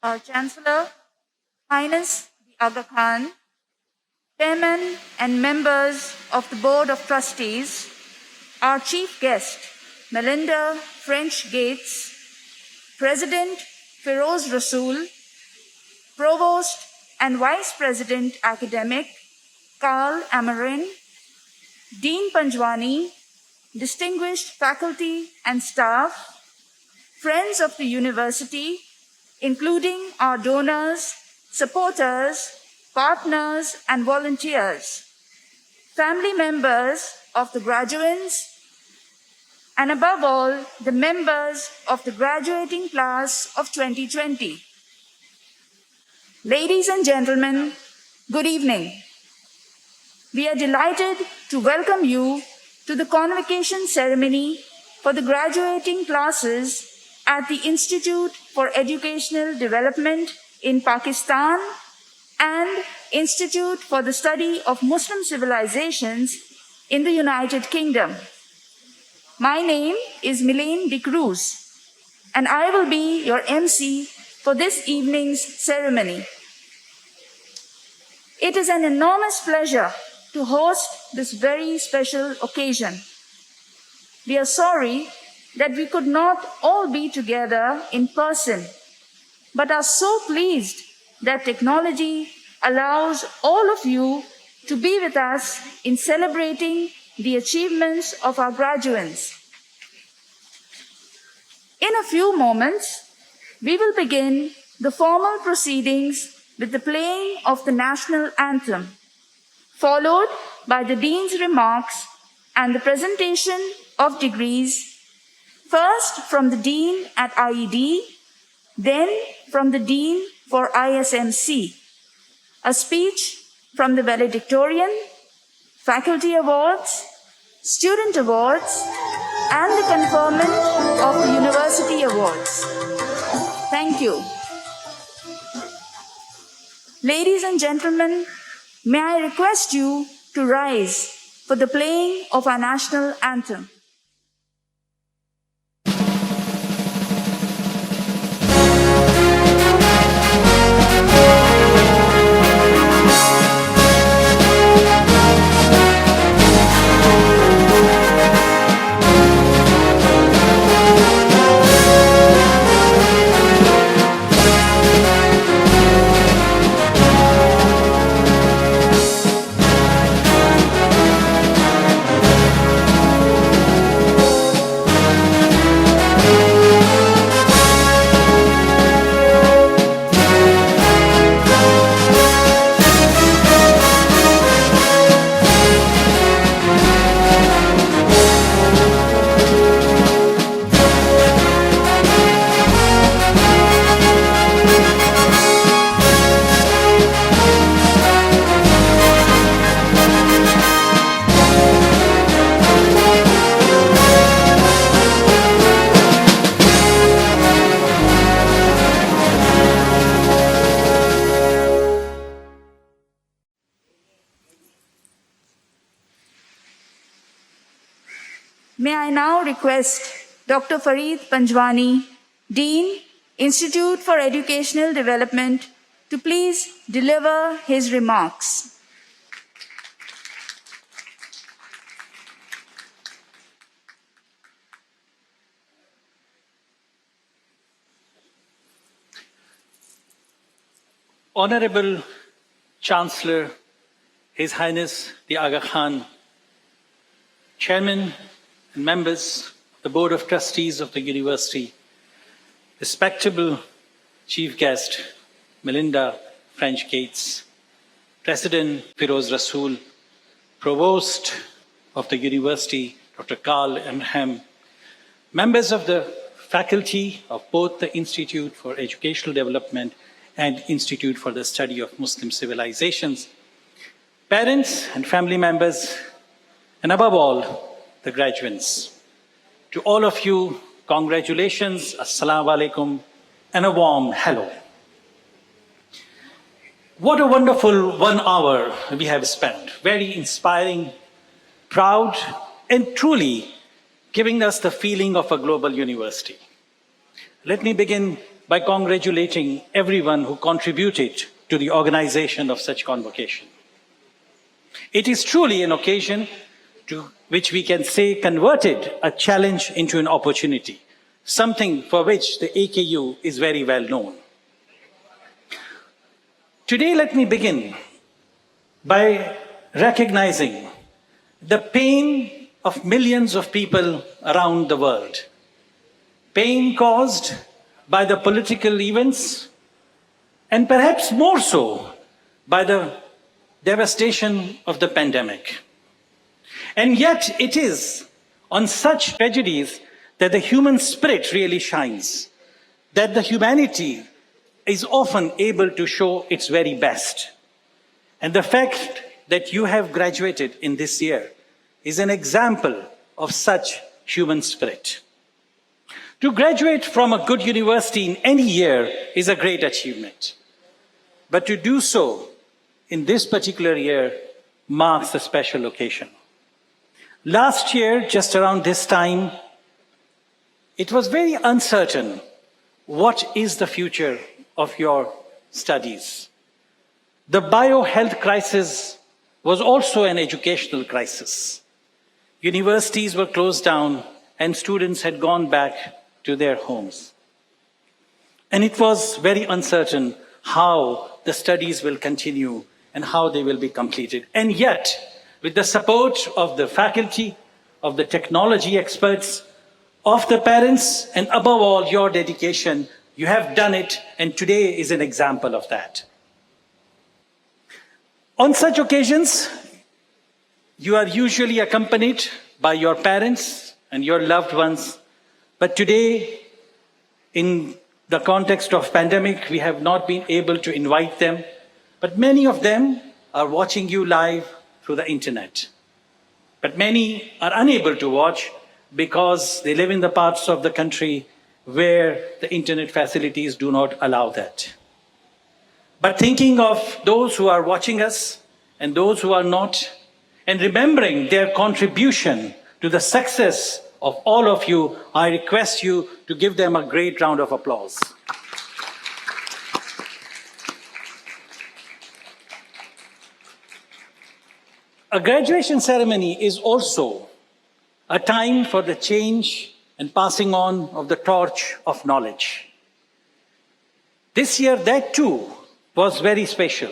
our Chancellor, Highness the Aga Khan, Chairman and members of the Board of Trustees, our Chief Guest, Melinda French Gates, President Feroz Rasool, Provost and Vice President Academic Carl Amarin, Dean Panjwani, distinguished faculty and staff, friends of the university, including our donors, supporters, partners, and volunteers, family members of the graduates, and above all, the members of the graduating class of 2020. Ladies and gentlemen, good evening. We are delighted to welcome you to the convocation ceremony for the graduating classes at the Institute for Educational Development in Pakistan and Institute for the Study of Muslim Civilizations in the United Kingdom. My name is Gillian D'Souza, and I will be your MC for this evening's ceremony. It is an enormous pleasure to host this very special occasion. We are sorry that we could not all be together in person, but are so pleased that technology allows all of you to be with us in celebrating the achievements of our graduates. In a few moments, we will begin the formal proceedings with the playing of the national anthem, followed by the Dean's remarks and the presentation of degrees, first from the Dean at IED, then from the Dean for ISMC, a speech from the valedictorian, faculty awards, student awards, and the conferment of the university awards. Thank you. Ladies and gentlemen, may I request you to rise for the playing of our national anthem. May I now request Dr. Farid Panjwani, Dean, Institute for Educational Development, to please deliver his remarks. Honorable Chancellor, His Highness the Aga Khan, Chairman and members of the Board of Trustees of the University, respectable Chief Guest, Melinda French Gates, President Feroz Rasool, Provost of the University, Dr. Carl Amarin, members of the faculty of both the Institute for Educational Development and Institute for the Study of Muslim Civilizations, parents and family members, and above all, the graduates. To all of you, congratulations, assalamu alaikum, and a warm hello. What a wonderful 1 hour we have spent. Very inspiring, proud, and truly giving us the feeling of a global university. Let me begin by congratulating everyone who contributed to the organization of such convocation. It is truly an occasion to which we can say converted a challenge into an opportunity, something for which the AKU is very well known. Today, let me begin by recognizing the pain of millions of people around the world. Pain caused by the political events, and perhaps more so by the devastation of the pandemic. And yet it is on such tragedies that the human spirit really shines, that the humanity is often able to show its very best. And the fact that you have graduated in this year is an example of such human spirit. To graduate from a good university in any year is a great achievement. But to do so in this particular year marks a special occasion. Last year, just around this time, it was very uncertain what is the future of your studies. The biohealth crisis was also an educational crisis. Universities were closed down and students had gone back to their homes. And it was very uncertain how the studies will continue and how they will be completed. And yet, with the support of the faculty, of the technology experts, of the parents, and above all, your dedication, you have done it, and today is an example of that. On such occasions, you are usually accompanied by your parents and your loved ones, but today, in the context of pandemic, we have not been able to invite them, but many of them are watching you live through the internet. But many are unable to watch because they live in the parts of the country where the internet facilities do not allow that. But thinking of those who are watching us and those who are not, and remembering their contribution to the success of all of you, I request you to give them a great round of applause. A graduation ceremony is also a time for the change and passing on of the torch of knowledge. This year, that too was very special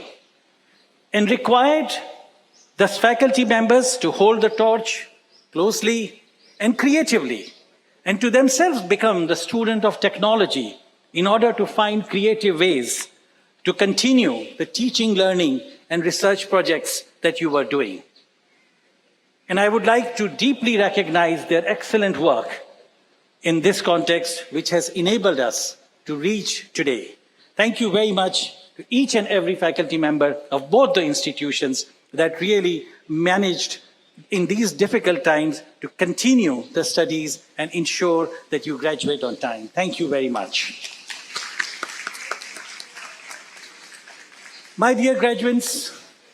and required the faculty members to hold the torch closely and creatively, and to themselves become the student of technology in order to find creative ways to continue the teaching, learning, and research projects that you were doing. And I would like to deeply recognize their excellent work in this context, which has enabled us to reach today. Thank you very much to each and every faculty member of both the institutions that really managed in these difficult times to continue the studies and ensure that you graduate on time. Thank you very much. My dear graduates,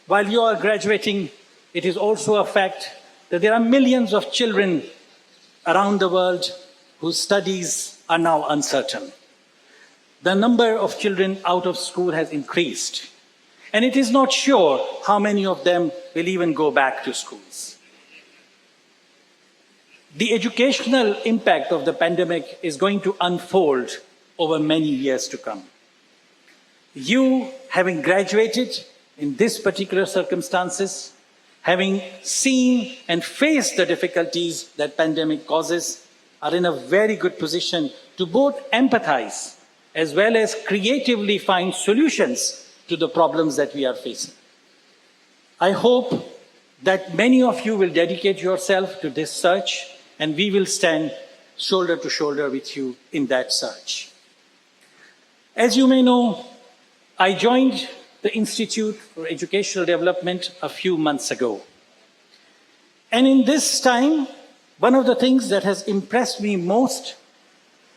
while you are graduating, it is also a fact that there are millions of children around the world whose studies are now uncertain. The number of children out of school has increased, and it is not sure how many of them will even go back to schools. The educational impact of the pandemic is going to unfold over many years to come. You, having graduated in this particular circumstances, having seen and faced the difficulties that pandemic causes, are in a very good position to both empathize as well as creatively find solutions to the problems that we are facing. I hope that many of you will dedicate yourself to this search, and we will stand shoulder to shoulder with you in that search. As you may know, I joined the Institute for Educational Development a few months ago. And in this time, one of the things that has impressed me most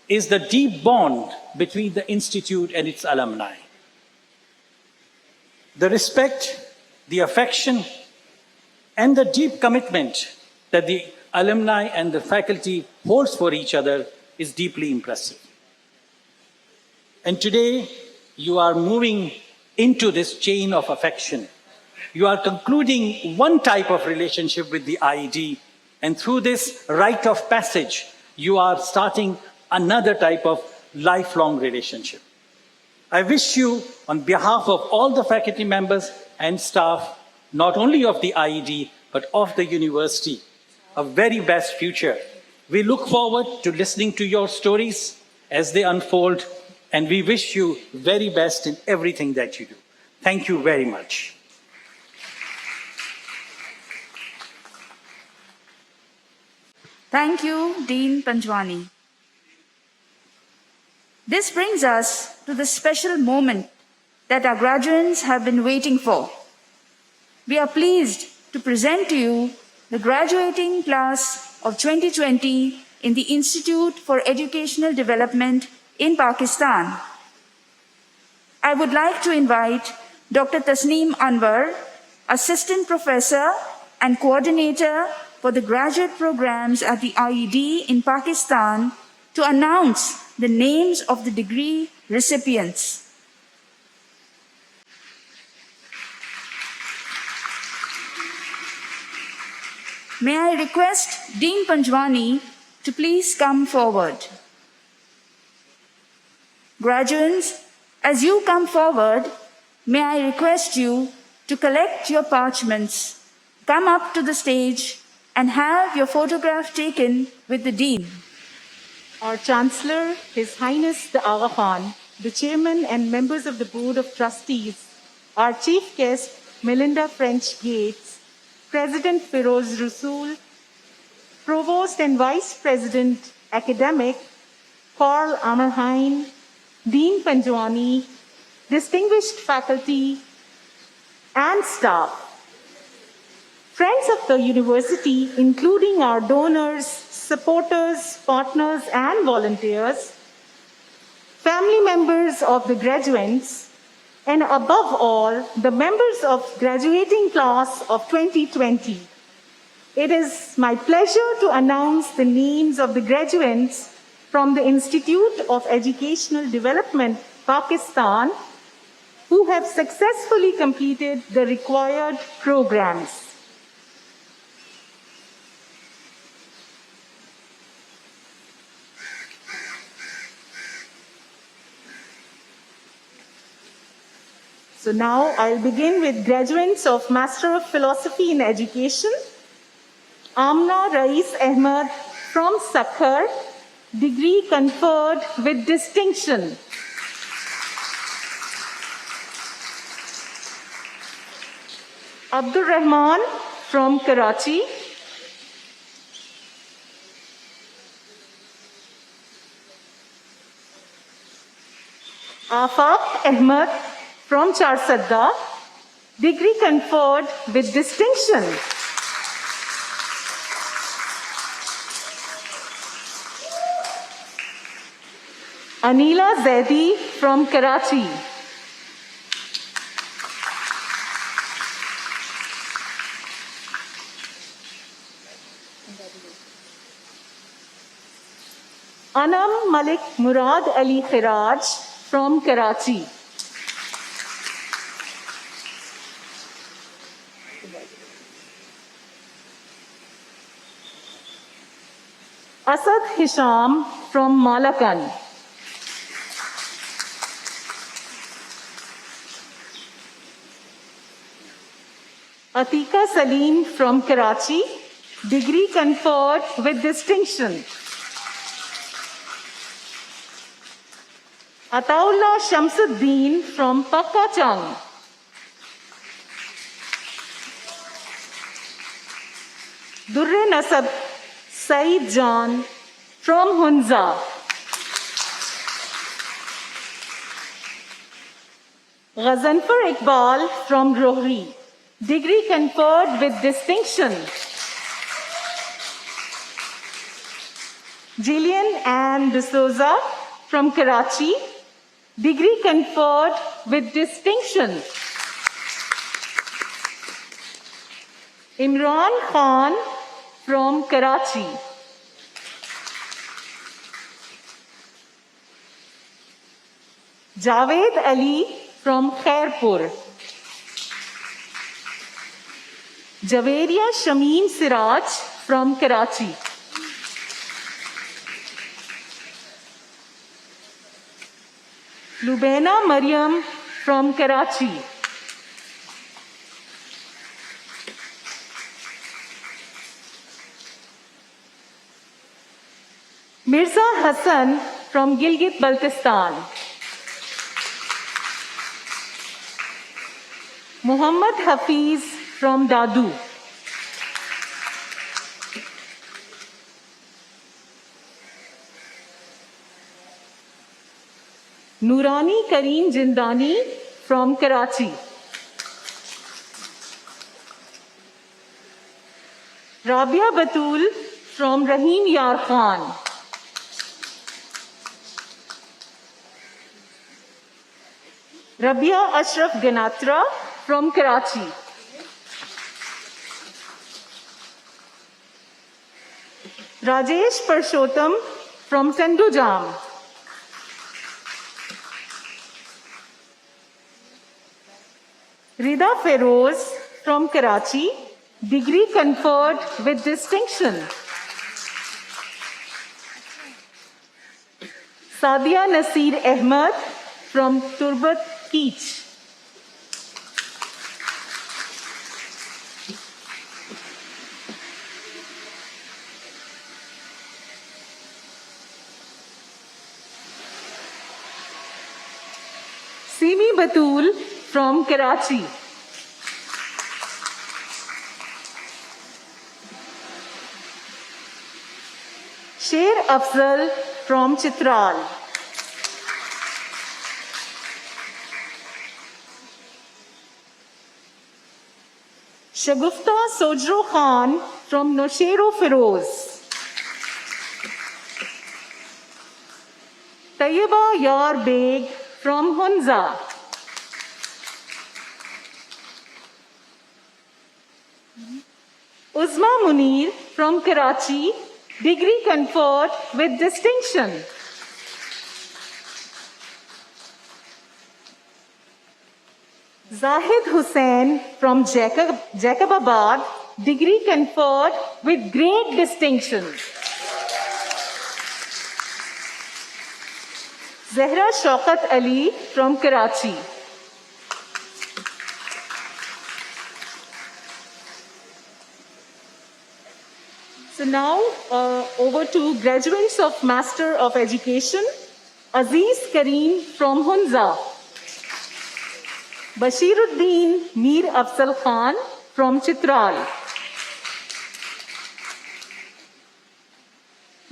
is the deep bond between the Institute and its alumni. The respect, the affection, and the deep commitment that the alumni and the faculty holds for each other is deeply impressive. And today, you are moving into this chain of affection. You are concluding one type of relationship with the IED, and through this rite of passage, you are starting another type of lifelong relationship. I wish you, on behalf of all the faculty members and staff, not only of the IED, but of the university, a very best future. We look forward to listening to your stories as they unfold, and we wish you very best in everything that you do. Thank you very much. Thank you, Dean Panjwani. This brings us to the special moment that our graduates have been waiting for. We are pleased to present to you the graduating class of 2020 in the Institute for Educational Development in Pakistan. I would like to invite Dr. Tasneem Anwar, Assistant Professor and Coordinator for the graduate programs at the IED in Pakistan, to announce the names of the degree recipients. May I request Dean Panjwani to please come forward. Graduates, as you come forward, may I request you to collect your parchments, come up to the stage, and have your photograph taken with the Dean. Our Chancellor, His Highness the Aga Khan, the Chairman and members of the Board of Trustees, our Chief Guest, Melinda French Gates, President Firoz Rasool, Provost and Vice President Academic Carl Amerheim, Dean Panjwani, distinguished faculty and staff, friends of the university, including our donors, supporters, partners, and volunteers, family members of the graduates, and above all, the members of graduating class of 2020. It is my pleasure to announce the names of the graduates from the Institute of Educational Development, Pakistan, who have successfully completed the required programs. So now I'll begin with graduates of Master of Philosophy in Education. Amna Rais Ahmed from Sakhar, degree conferred with distinction. Abdur Rahman from Karachi. Afaq Ahmed from Charsadda, degree conferred with distinction. Anila Zaidi from Karachi. Anam Malik Murad Ali Khiraj from Karachi. Asad Hisham from Malakan. Atika Salim from Karachi, degree conferred with distinction. Ataullah Shamsuddin from Pakachang. Durre Nasab Saeed Jan from Hunza. Ghazanfar Iqbal from Rohri, degree conferred with distinction. Gillian D'Souza from Karachi, degree conferred with distinction. Imran Khan from Karachi. Javed Ali from Khairpur. Javeria Shameen Siraj from Karachi. Lubaina Mariam from Karachi. Mirza Hassan from Gilgit-Baltistan. Muhammad Hafiz from Dadu. Nurani Kareem Jindani from Karachi. Rabia Batul from Rahim Yar Khan. Rabia Ashraf Ganatra from Karachi. Rajesh Parshottam from Tandujam. Rida Feroz from Karachi, degree conferred with distinction. Sadia Nasir Ahmed from Turbat Keech. Simi Batul from Karachi. Sher Afzal from Chitral. Shagufta Sojro Khan from Noshero Feroz. Tayyiba Yar Beg from Hunza. Uzma Munir from Karachi, degree conferred with distinction. Zahid Hussain from Jacobabad, degree conferred with great distinction. Zahra Shaukat Ali from Karachi. So now over to graduates of Master of Education, Aziz Kareem from Hunza. Bashiruddin Mir Afzal Khan from Chitral.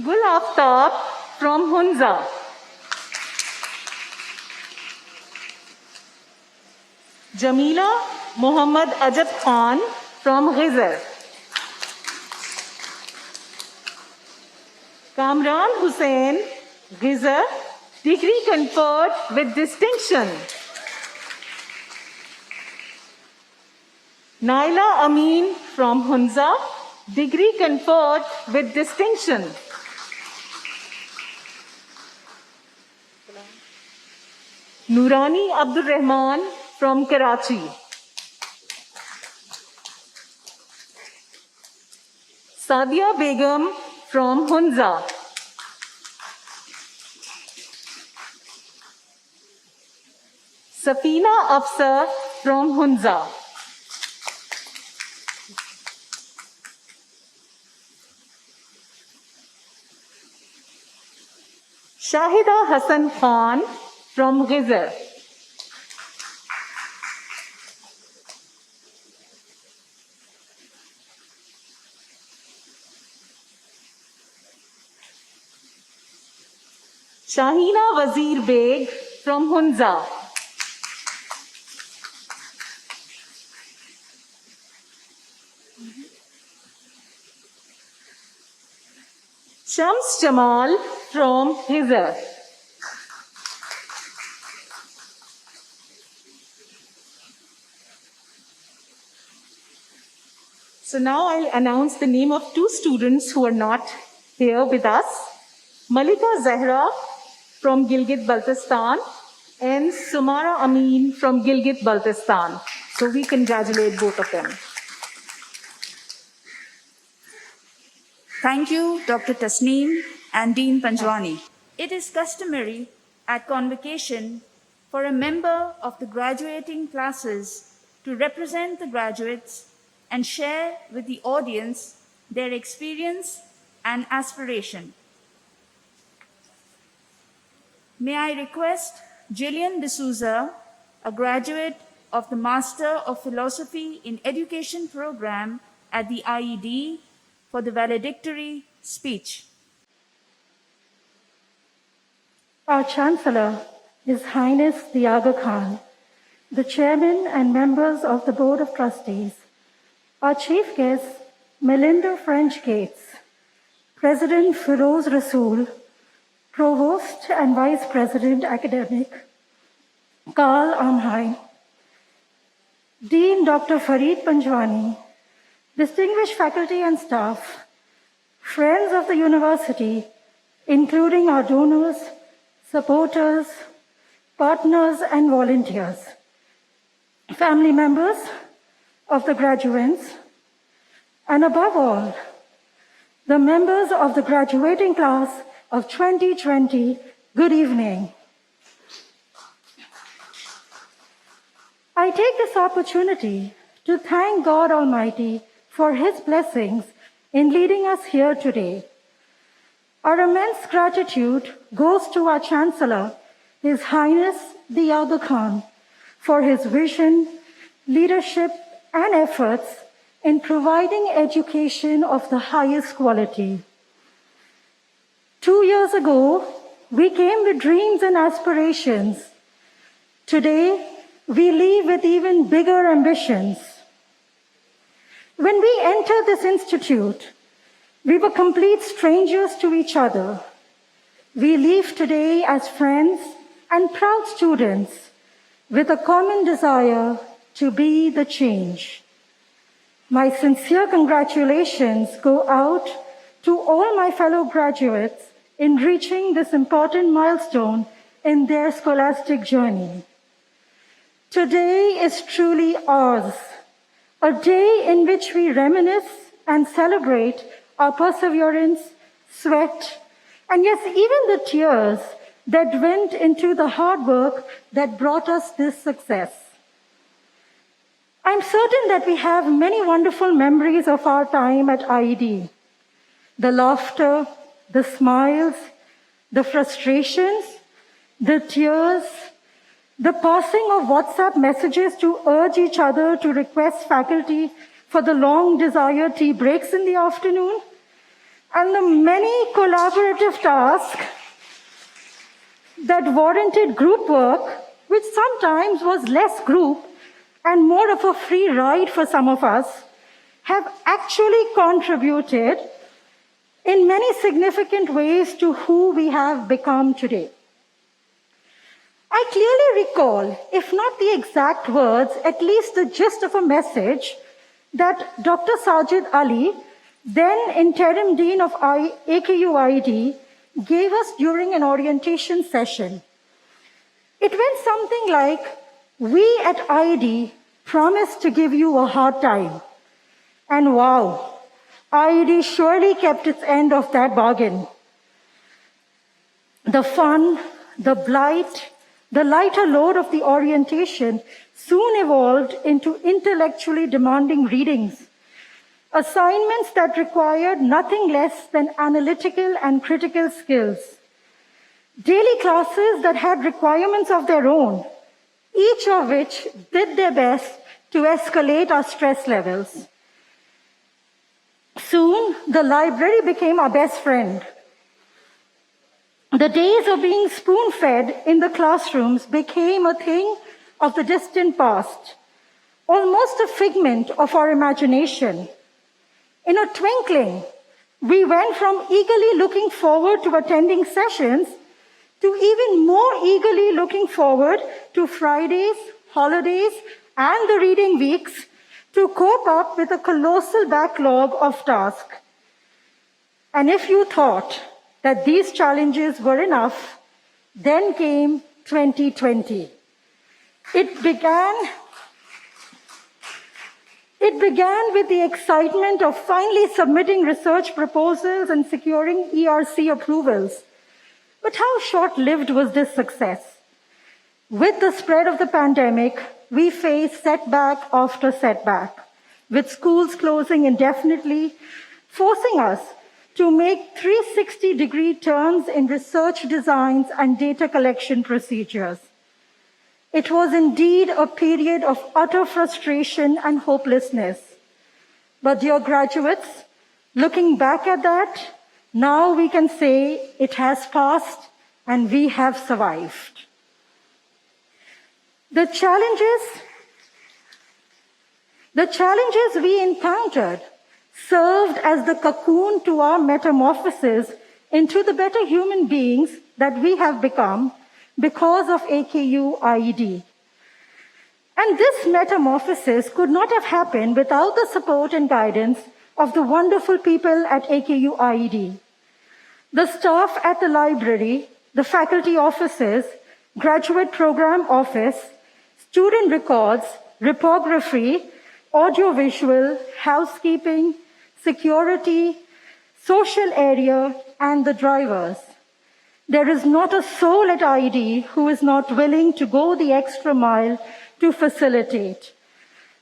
Gul Aftab from Hunza. Jamila Muhammad Ajab Khan from Ghizar. Kamran Hussain, Ghizar, degree conferred with distinction. Naila Amin from Hunza, degree conferred with distinction. Nurani Abdul Rahman from Karachi. Sadia Begum from Hunza. Safina Afsar from Hunza. Shahida Hassan Khan from Ghizar. Shahina Wazir Beg from Hunza. Shams Jamal from Ghizar. So now I'll announce the name of two students who are not here with us. Malika Zahra from Gilgit-Baltistan and Sumara Amin from Gilgit-Baltistan. So we congratulate both of them. Thank you, Dr. Tasneem and Dean Panjwani. It is customary at Convocation for a member of the graduating classes to represent the graduates and share with the audience their experience and aspiration. May I request Gillian D'Souza, a graduate of the Master of Philosophy in Education program at the IED, for the valedictory speech. Our Chancellor, His Highness the Aga Khan, the Chairman and members of the Board of Trustees, our Chief Guest, Melinda French Gates, President Firoz Rasool, Provost and Vice President Academic, Karl Amheim, Dean Dr. Farid Panjwani, distinguished faculty and staff, friends of the university, including our donors, supporters, partners, and volunteers, family members of the graduates, and above all, the members of the graduating class of 2020, good evening. I take this opportunity to thank God Almighty for His blessings in leading us here today. Our immense gratitude goes to our Chancellor, His Highness the Aga Khan, for his vision, leadership, and efforts in providing education of the highest quality. 2 years ago, we came with dreams and aspirations. Today, we leave with even bigger ambitions. When we entered this institute, we were complete strangers to each other. We leave today as friends and proud students with a common desire to be the change. My sincere congratulations go out to all my fellow graduates in reaching this important milestone in their scholastic journey. Today is truly ours, a day in which we reminisce and celebrate our perseverance, sweat, and yes, even the tears that went into the hard work that brought us this success. I'm certain that we have many wonderful memories of our time at IED. The laughter, the smiles, the frustrations, the tears, the passing of WhatsApp messages to urge each other to request faculty for the long-desired tea breaks in the afternoon, and the many collaborative tasks that warranted group work, which sometimes was less group and more of a free ride for some of us, have actually contributed in many significant ways to who we have become today. I clearly recall, if not the exact words, at least the gist of a message that Dr. Sajid Ali, then interim dean of AKU-IED, gave us during an orientation session. It went something like, "We at IED promise to give you a hard time." And wow, IED surely kept its end of that bargain. The fun, the blight, the lighter load of the orientation soon evolved into intellectually demanding readings, assignments that required nothing less than analytical and critical skills, daily classes that had requirements of their own, each of which did their best to escalate our stress levels. Soon, the library became our best friend. The days of being spoon-fed in the classrooms became a thing of the distant past, almost a figment of our imagination. In a twinkling, we went from eagerly looking forward to attending sessions to even more eagerly looking forward to Fridays, holidays, and the reading weeks to cope up with a colossal backlog of tasks. And if you thought that these challenges were enough, then came 2020. It began with the excitement of finally submitting research proposals and securing ERC approvals. But how short-lived was this success? With the spread of the pandemic, we faced setback after setback, with schools closing indefinitely, forcing us to make 360-degree turns in research designs and data collection procedures. It was indeed a period of utter frustration and hopelessness. But dear graduates, looking back at that, now we can say it has passed and we have survived. The challenges we encountered served as the cocoon to our metamorphosis into the better human beings that we have become because of AKU IED. And this metamorphosis could not have happened without the support and guidance of the wonderful people at AKU IED. The staff at the library, the faculty offices, graduate program office, student records, reprography, audiovisual, housekeeping, security, social area, and the drivers. There is not a soul at IED who is not willing to go the extra mile to facilitate.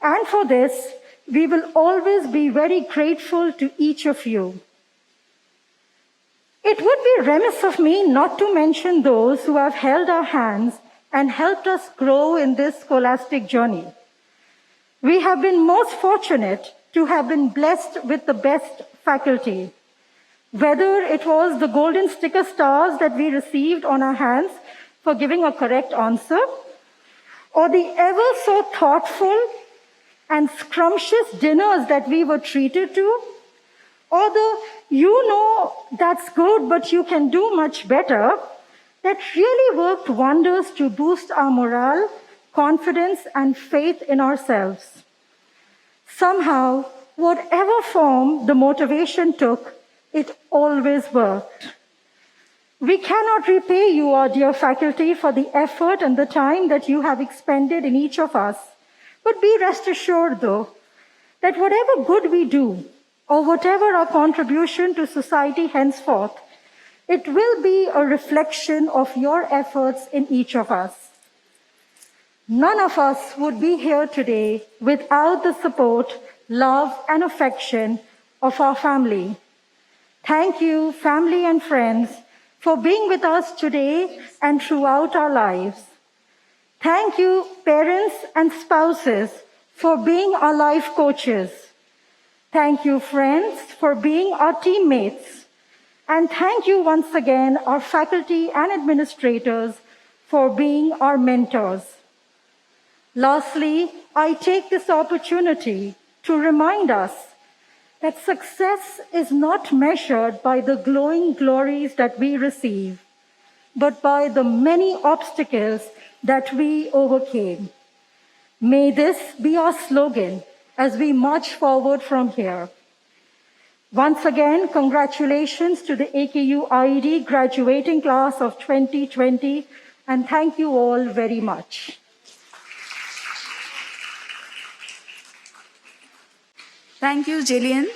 And for this, we will always be very grateful to each of you. It would be remiss of me not to mention those who have held our hands and helped us grow in this scholastic journey. We have been most fortunate to have been blessed with the best faculty. Whether it was the golden sticker stars that we received on our hands for giving a correct answer, or the ever so thoughtful and scrumptious dinners that we were treated to, or the that's good but you can do much better, that really worked wonders to boost our morale, confidence, and faith in ourselves. Somehow, whatever form the motivation took, it always worked. We cannot repay you, our dear faculty, for the effort and the time that you have expended in each of us. But be rest assured, though, that whatever good we do, or whatever our contribution to society henceforth, it will be a reflection of your efforts in each of us. None of us would be here today without the support, love, and affection of our family. Thank you, family and friends, for being with us today and throughout our lives. Thank you, parents and spouses, for being our life coaches. Thank you, friends, for being our teammates. And thank you once again, our faculty and administrators, for being our mentors. Lastly, I take this opportunity to remind us that success is not measured by the glowing glories that we receive, but by the many obstacles that we overcame. May this be our slogan as we march forward from here. Once again, congratulations to the AKU IED graduating class of 2020, and thank you all very much. Thank you, Gillian.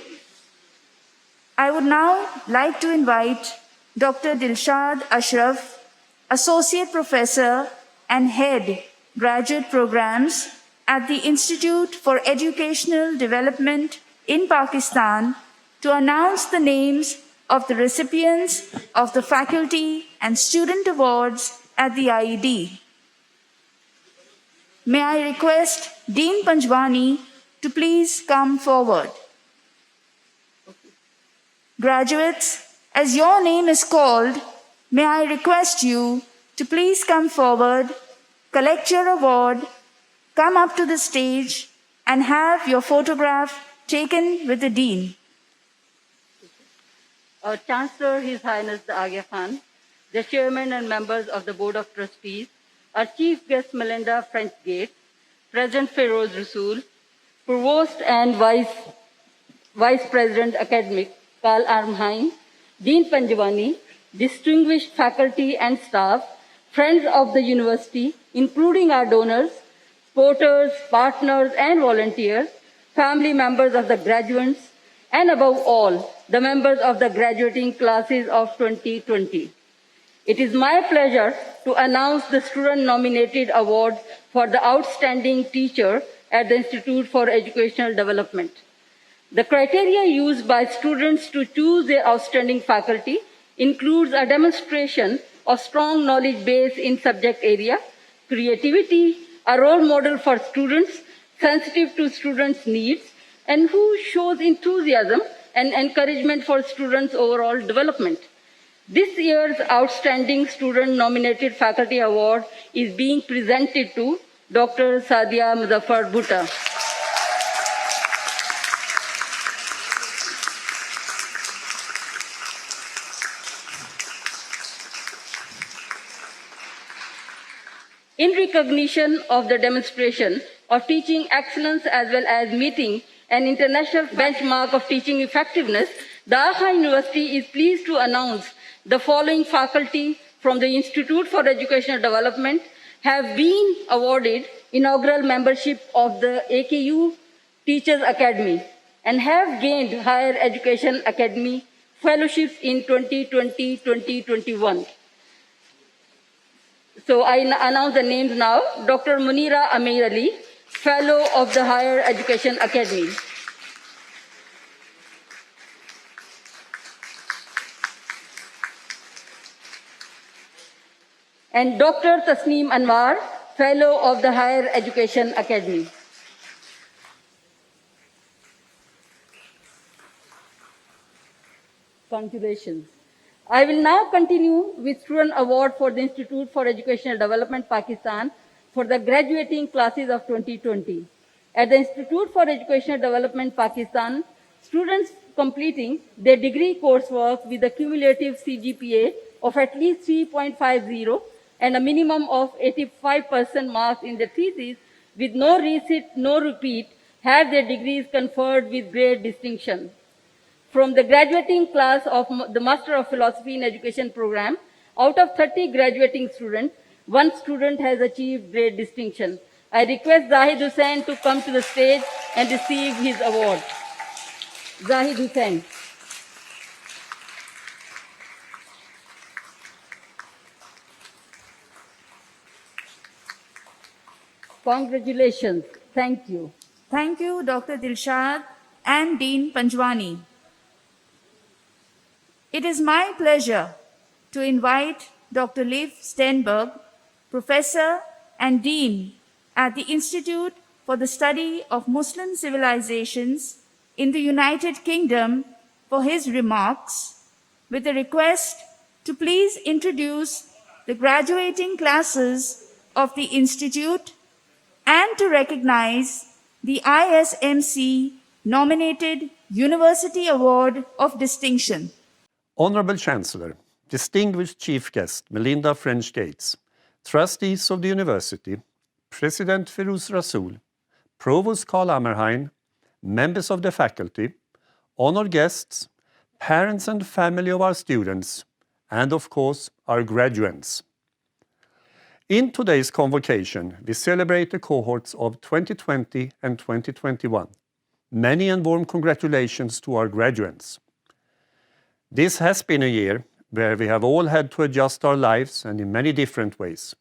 I would now like to invite Dr. Dilshad Ashraf, Associate Professor and Head, Graduate Programs at the Institute for Educational Development in Pakistan, to announce the names of the recipients of the Faculty and Student Awards at the IED. May I request Dean Panjwani to please come forward. Graduates, as your name is called, may I request you to please come forward, collect your award, come up to the stage, and have your photograph taken with the Dean. Our Chancellor, His Highness the Aga Khan, the Chairman and members of the Board of Trustees, our Chief Guest Melinda French-Gates, President Feroz Rasool, Provost and Vice President Academic Karl Armheim, Dean Panjwani, distinguished faculty and staff, friends of the university, including our donors, supporters, partners, and volunteers, family members of the graduates, and above all, the members of the graduating classes of 2020. It is my pleasure to announce the student-nominated award for the Outstanding Teacher at the Institute for Educational Development. The criteria used by students to choose their outstanding faculty includes a demonstration of strong knowledge base in subject area, creativity, a role model for students, sensitive to students' needs, and who shows enthusiasm and encouragement for students' overall development. This year's Outstanding Student Nominated Faculty Award is being presented to Dr. Sadia Muzaffar Bhutta. In recognition of the demonstration of teaching excellence as well as meeting an international benchmark of teaching effectiveness, the Aga University is pleased to announce the following faculty from the Institute for Educational Development have been awarded inaugural membership of the AKU Teachers Academy and have gained Higher Education Academy fellowships in 2020-2021. So I announce the names now. Dr. Munira Amir Ali, Fellow of the Higher Education Academy. And Dr. Tasneem Anwar, Fellow of the Higher Education Academy. Congratulations. I will now continue with Student Award for the Institute for Educational Development, Pakistan, for the graduating classes of 2020. At the Institute for Educational Development, Pakistan, students completing their degree coursework with a cumulative CGPA of at least 3.50 and a minimum of 85% marks in their thesis with no resit, no repeat, have their degrees conferred with great distinction. From the graduating class of the Master of Philosophy in Education program, out of 30 graduating students, one student has achieved great distinction. I request Zahid Hussain to come to the stage and receive his award. Zahid Hussain. Congratulations. Thank you. Thank you, Dr. Dilshad and Dean Panjwani. It is my pleasure to invite Dr. Leif Stenberg, Professor and Dean at the Institute for the Study of Muslim Civilizations in the United Kingdom for his remarks, with a request to please introduce the graduating classes of the Institute and to recognize the ISMC nominated University Award of Distinction. Honorable Chancellor, distinguished Chief Guest Melinda French Gates, Trustees of the University, President Firoz Rasool, Provost Karl Ammerheim, members of the faculty, honored guests, parents and family of our students, and of course, our graduates. In today's convocation, we celebrate the cohorts of 2020 and 2021. Many and warm congratulations to our graduates. This has been a year where we have all had to adjust our lives and in many different ways.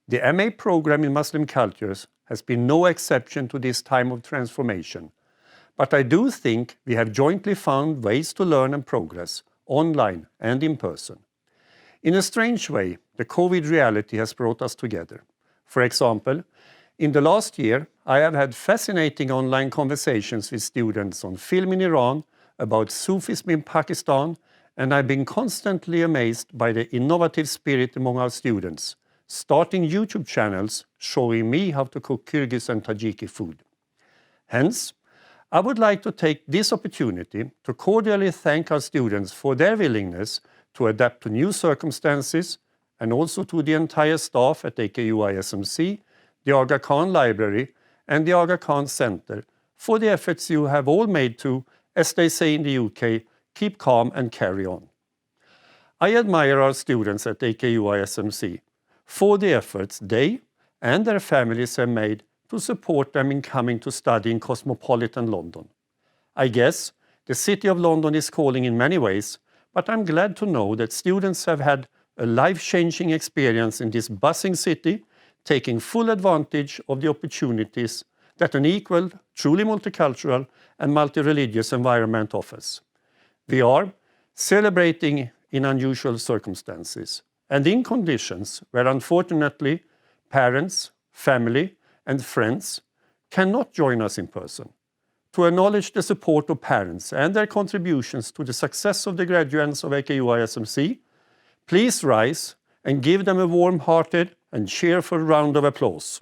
The MA program in Muslim cultures has been no exception to this time of transformation. But I do think we have jointly found ways to learn and progress, online and in person. In a strange way, the COVID reality has brought us together. For example, in the last year, I have had fascinating online conversations with students on film in Iran, about Sufism in Pakistan, and I've been constantly amazed by the innovative spirit among our students, starting YouTube channels showing me how to cook Kyrgyz and Tajiki food. Hence, I would like to take this opportunity to cordially thank our students for their willingness to adapt to new circumstances, and also to the entire staff at AKU ISMC, the Aga Khan Library, and the Aga Khan Center for the efforts you have all made to, as they say in the UK, keep calm and carry on. I admire our students at AKU ISMC for the efforts they and their families have made to support them in coming to study in cosmopolitan London. I guess the City of London is calling in many ways, but I'm glad to know that students have had a life-changing experience in this buzzing city, taking full advantage of the opportunities that an equal, truly multicultural and multi-religious environment offers. We are celebrating in unusual circumstances and in conditions where unfortunately parents, family and friends cannot join us in person. To acknowledge the support of parents and their contributions to the success of the graduates of AKU-ISMC, please rise and give them a warm-hearted and cheerful round of applause.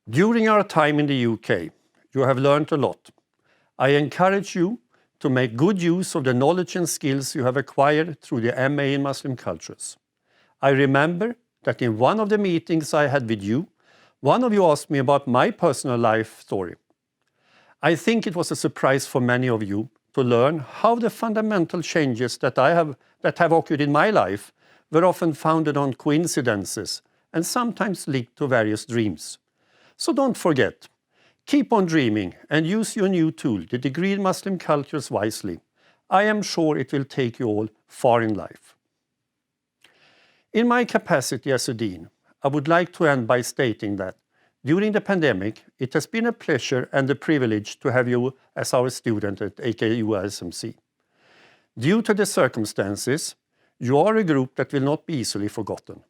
During our time in the UK, you have learned a lot. I encourage you to make good use of the knowledge and skills you have acquired through the MA in Muslim cultures. I remember that in one of the meetings I had with you, one of you asked me about my personal life story. I think it was a surprise for many of you to learn how the fundamental changes that have occurred in my life were often founded on coincidences and sometimes linked to various dreams. So don't forget, keep on dreaming and use your new tool, the degree in Muslim cultures, wisely. I am sure it will take you all far in life. In my capacity as a dean, I would like to end by stating that during the pandemic, it has been a pleasure and a privilege to have you as our student at AKU-ISMC. Due to the circumstances, you are a group that will not be easily forgotten.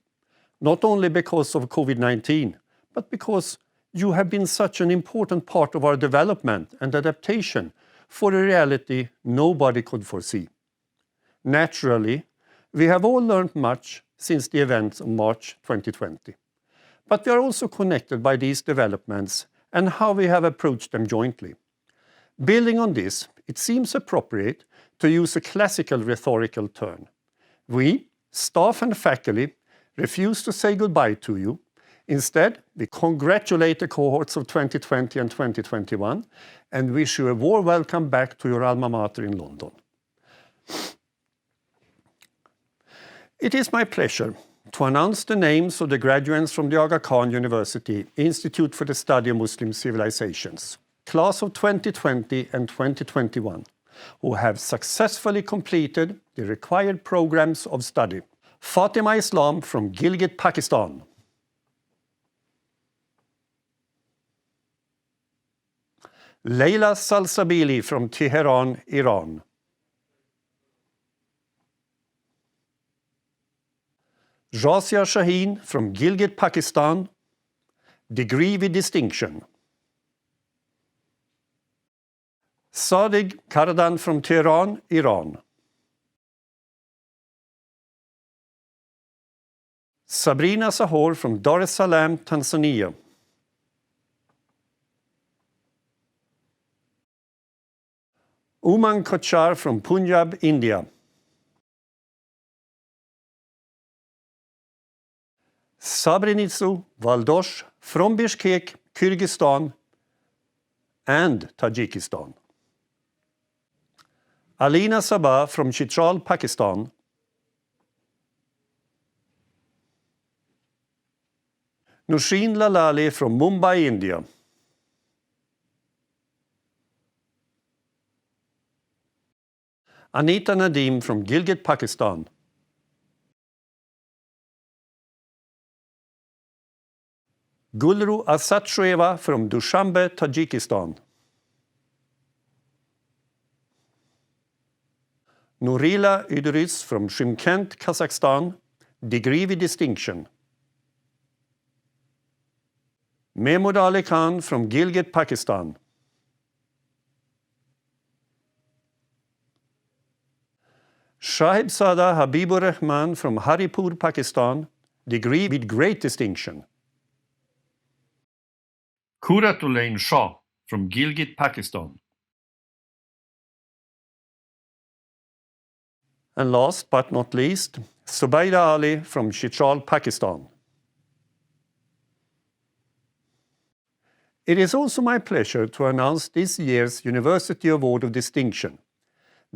Not only because of COVID-19, but because you have been such an important part of our development and adaptation for a reality nobody could foresee. Naturally, we have all learned much since the events of March 2020. But we are also connected by these developments and how we have approached them jointly. Building on this, it seems appropriate to use a classical rhetorical turn. We, staff and faculty, refuse to say goodbye to you. Instead, we congratulate the cohorts of 2020 and 2021 and wish you a warm welcome back to your alma mater in London. It is my pleasure to announce the names of the graduates from the Aga Khan University Institute for the Study of Muslim Civilisations, class of 2020 and 2021, who have successfully completed the required programs of study. Fatima Islam from Gilgit, Pakistan. Leila Salsabili from Tehran, Iran. Razia Shaheen from Gilgit, Pakistan, degree with distinction. Sadiq Kardan from Tehran, Iran. Sabrina Sahor from Dar es Salaam, Tanzania. Uman Kochar from Punjab, India. Sabrinitsu Valdosh from Bishkek, Kyrgyzstan and Tajikistan. Alina Sabah from Chitral, Pakistan. Nushin Lalali from Mumbai, India. Anita Nadeem from Gilgit, Pakistan. Gulru Asatshoeva from Dushanbe, Tajikistan. Nurila Idris from Shymkent, Kazakhstan, degree with distinction. Mehmood Ali Khan from Gilgit, Pakistan. Shahib Sada Habibur Rahman from Haripur, Pakistan, degree with great distinction. Kuratulain Shah from Gilgit, Pakistan. And last but not least, Subaida Ali from Chitral, Pakistan. It is also my pleasure to announce this year's University Award of Distinction.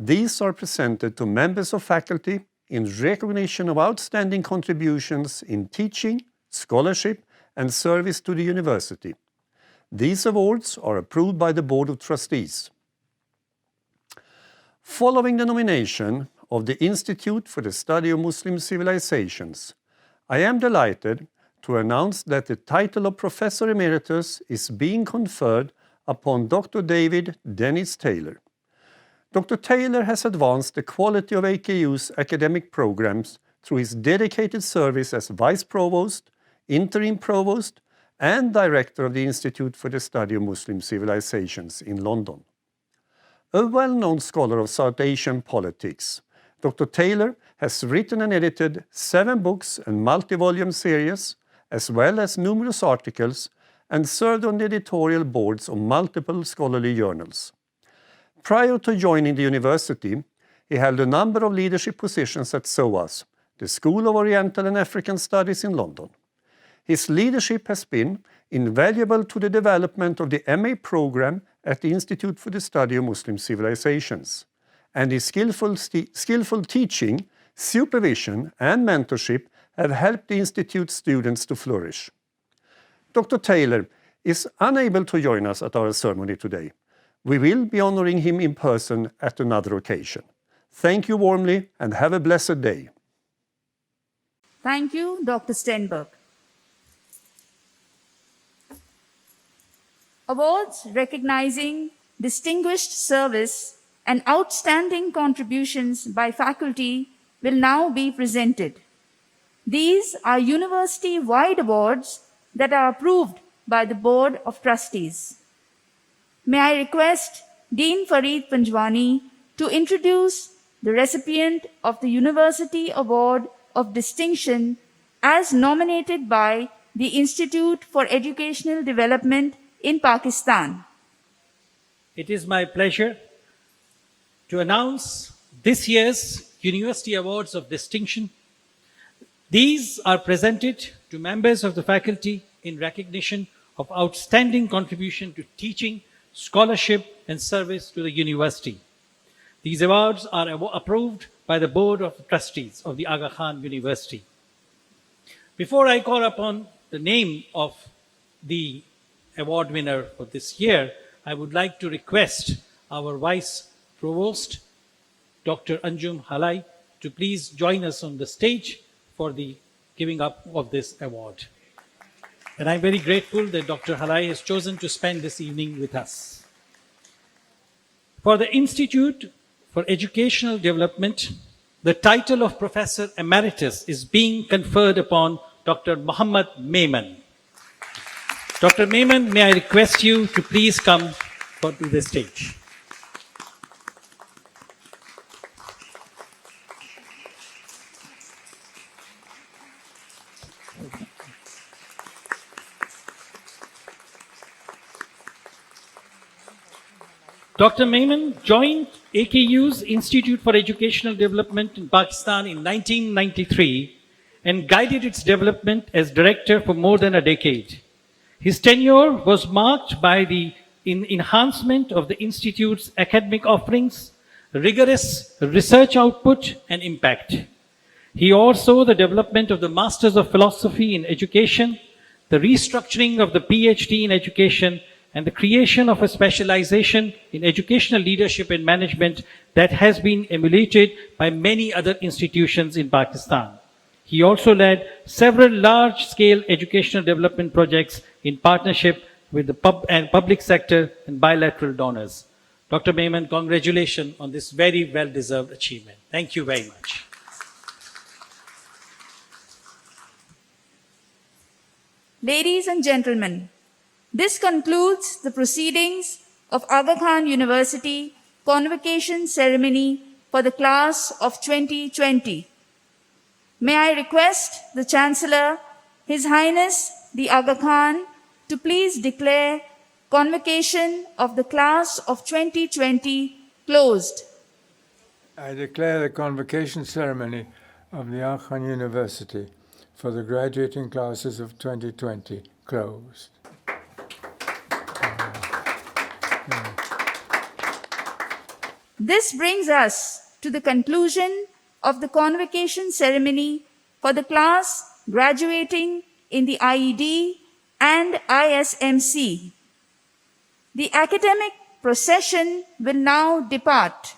These are presented to members of faculty in recognition of outstanding contributions in teaching, scholarship, and service to the university. These awards are approved by the Board of Trustees. Following the nomination of the Institute for the Study of Muslim Civilisations, I am delighted to announce that the title of Professor Emeritus is being conferred upon Dr. David Dennis Taylor. Dr. Taylor has advanced the quality of AKU's academic programs through his dedicated service as Vice Provost, Interim Provost, and Director of the Institute for the Study of Muslim Civilisations in London. A well-known scholar of South Asian politics, Dr. Taylor has written and edited 7 books and multi-volume series, as well as numerous articles, and served on the editorial boards of multiple scholarly journals. Prior to joining the university, he held a number of leadership positions at SOAS, the School of Oriental and African Studies in London. His leadership has been invaluable to the development of the MA program at the Institute for the Study of Muslim Civilisations, and his skillful teaching, supervision, and mentorship have helped the Institute's students to flourish. Dr. Taylor is unable to join us at our ceremony today. We will be honoring him in person at another occasion. Thank you warmly and have a blessed day. Thank you, Dr. Stenberg. Awards recognizing distinguished service and outstanding contributions by faculty will now be presented. These are university-wide awards that are approved by the Board of Trustees. May I request Dean Farid Panjwani to introduce the recipient of the University Award of Distinction as nominated by the Institute for Educational Development in Pakistan. It is my pleasure to announce this year's University Awards of Distinction. These are presented to members of the faculty in recognition of outstanding contribution to teaching, scholarship, and service to the university. These awards are approved by the Board of Trustees of the Aga Khan University. Before I call upon the name of the award winner for this year, I would like to request our Vice Provost, Dr. Anjum Halai, to please join us on the stage for the giving up of this award. And I'm very grateful that Dr. Halai has chosen to spend this evening with us. For the Institute for Educational Development, the title of Professor Emeritus is being conferred upon Dr. Muhammad Maiman. Dr. Maiman, may I request you to please come to the stage. Dr. Maiman joined AKU's Institute for Educational Development in Pakistan in 1993 and guided its development as director for more than a decade. His tenure was marked by the enhancement of the Institute's academic offerings, rigorous research output, and impact. He oversaw the development of the Masters of Philosophy in Education, the restructuring of the PhD in Education, and the creation of a specialization in educational leadership and management that has been emulated by many other institutions in Pakistan. He also led several large-scale educational development projects in partnership with the public sector and bilateral donors. Dr. Maiman, congratulations on this very well-deserved achievement. Thank you very much. Ladies and gentlemen, this concludes the proceedings of Aga Khan University Convocation Ceremony for the class of 2020. May I request the Chancellor, His Highness the Aga Khan, to please declare convocation of the class of 2020 closed. I declare the convocation ceremony of the Aga Khan University for the graduating classes of 2020 closed. This brings us to the conclusion of the convocation ceremony for the class graduating in the IED and ISMC. The academic procession will now depart.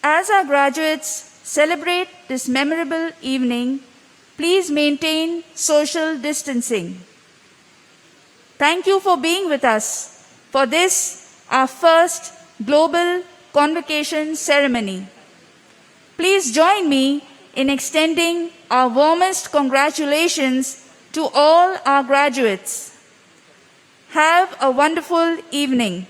As our graduates celebrate this memorable evening, please maintain social distancing. Thank you for being with us for this, our first global convocation ceremony. Please join me in extending our warmest congratulations to all our graduates. Have a wonderful evening.